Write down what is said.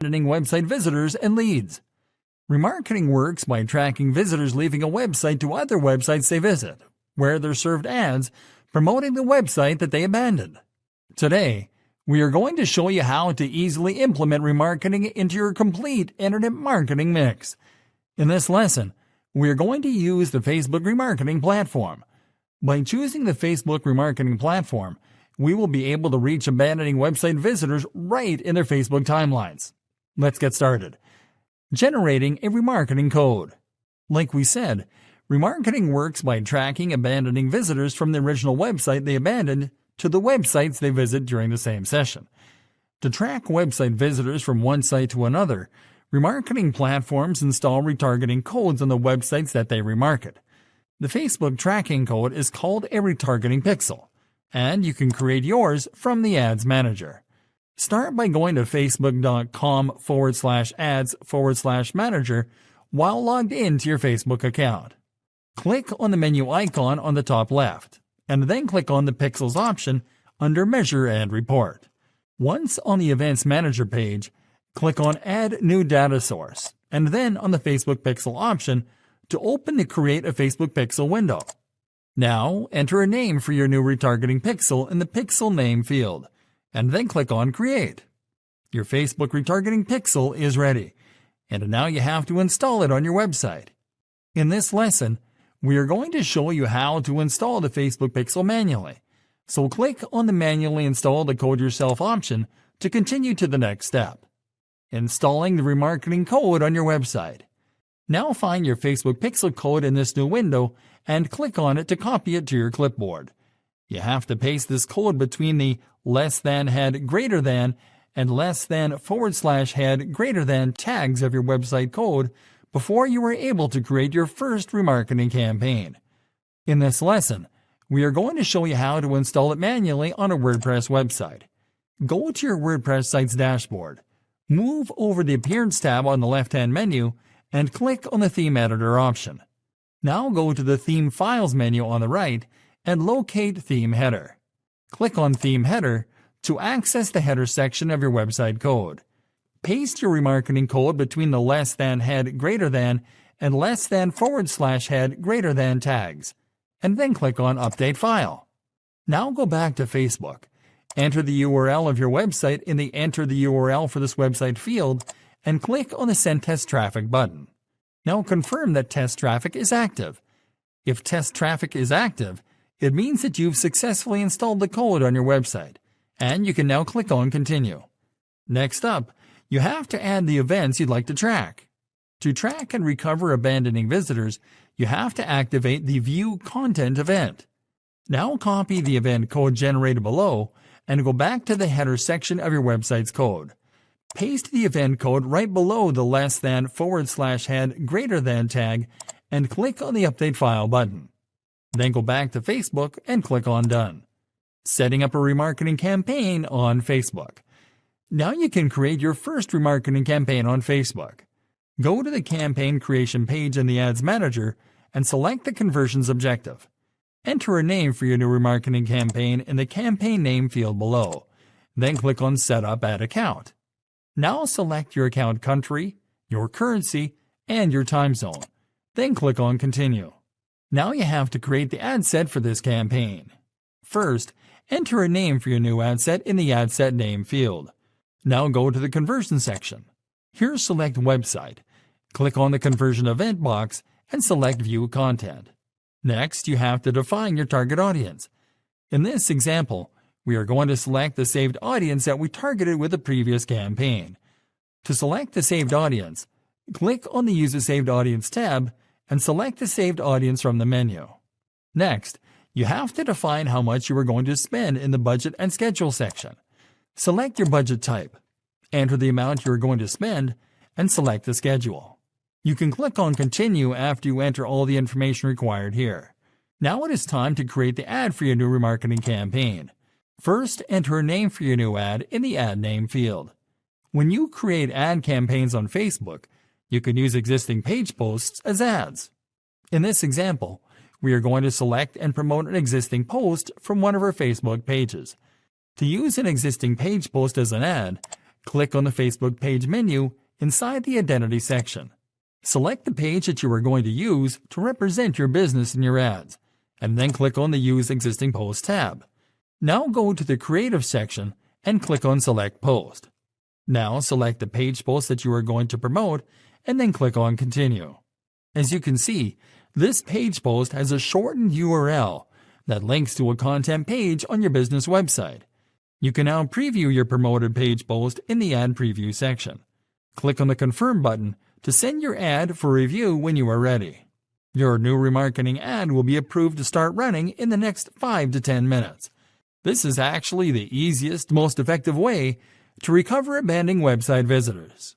website visitors and leads. Remarketing works by tracking visitors leaving a website to other websites they visit, where they're served ads promoting the website that they abandoned. Today, we are going to show you how to easily implement remarketing into your complete internet marketing mix. In this lesson, we are going to use the Facebook remarketing platform. By choosing the Facebook remarketing platform, we will be able to reach abandoning website visitors right in their Facebook timelines. Let's get started. Generating a remarketing code. Like we said, remarketing works by tracking abandoning visitors from the original website they abandoned to the websites they visit during the same session. To track website visitors from one site to another, remarketing platforms install retargeting codes on the websites that they remarket. The Facebook tracking code is called a retargeting pixel, and you can create yours from the Ads Manager. Start by going to facebook.com/ads/manager while logged into your Facebook account. Click on the menu icon on the top left, and then click on the Pixels option under Measure and Report. Once on the Events Manager page, click on Add New Data Source, and then on the Facebook Pixel option to open the Create a Facebook Pixel window. Now, enter a name for your new retargeting pixel in the Pixel Name field, and then click on Create. Your Facebook retargeting pixel is ready, and now you have to install it on your website. In this lesson, we are going to show you how to install the Facebook pixel manually, so click on the Manually Install the Code Yourself option to continue to the next step. Installing the remarketing code on your website. Now find your Facebook pixel code in this new window and click on it to copy it to your clipboard. You have to paste this code between the >head greater than and >head greater than tags of your website code before you are able to create your first remarketing campaign. In this lesson, we are going to show you how to install it manually on a WordPress website. Go to your WordPress site's dashboard, move over the Appearance tab on the left-hand menu, and click on the Theme Editor option. Now go to the Theme Files menu on the right and locate Theme Header. Click on Theme Header to access the header section of your website code. Paste your remarketing code between the >head greater than and >head greater than tags, and then click on Update File. Now go back to Facebook. Enter the URL of your website in the Enter the URL for this website field and click on the Send Test Traffic button. Now confirm that test traffic is active. If test traffic is active, it means that you've successfully installed the code on your website, and you can now click on Continue. Next up, you have to add the events you'd like to track. To track and recover abandoning visitors, you have to activate the View Content event. Now copy the event code generated below and go back to the header section of your website's code. Paste the event code right below the >head greater than tag and click on the Update File button. Then go back to Facebook and click on Done. Setting up a remarketing campaign on Facebook. Now you can create your first remarketing campaign on Facebook. Go to the campaign creation page in the Ads Manager and select the conversions objective. Enter a name for your new remarketing campaign in the Campaign Name field below. Then click on Set Up Ad Account. Now select your account country, your currency, and your time zone. Then click on Continue. Now you have to create the ad set for this campaign. First, enter a name for your new ad set in the Ad Set Name field. Now go to the Conversion section. Here select Website. Click on the Conversion Event box and select View Content. Next, you have to define your target audience. In this example, we are going to select the saved audience that we targeted with the previous campaign. To select the saved audience, click on the Use a Saved Audience tab and select the saved audience from the menu. Next, you have to define how much you are going to spend in the Budget and Schedule section. Select your budget type, enter the amount you are going to spend, and select the schedule. You can click on Continue after you enter all the information required here. Now it is time to create the ad for your new remarketing campaign. First, enter a name for your new ad in the Ad Name field. When you create ad campaigns on Facebook, you can use existing page posts as ads. In this example, we are going to select and promote an existing post from one of our Facebook pages. To use an existing page post as an ad, click on the Facebook page menu inside the Identity section. Select the page that you are going to use to represent your business in your ads, and then click on the Use Existing Post tab. Now go to the Creative section and click on Select Post. Now select the page post that you are going to promote and then click on Continue. As you can see, this page post has a shortened URL that links to a content page on your business website. You can now preview your promoted page post in the Ad Preview section. Click on the Confirm button to send your ad for review when you are ready. Your new remarketing ad will be approved to start running in the next 5 to 10 minutes. This is actually the easiest, most effective way to recover abandoned website visitors.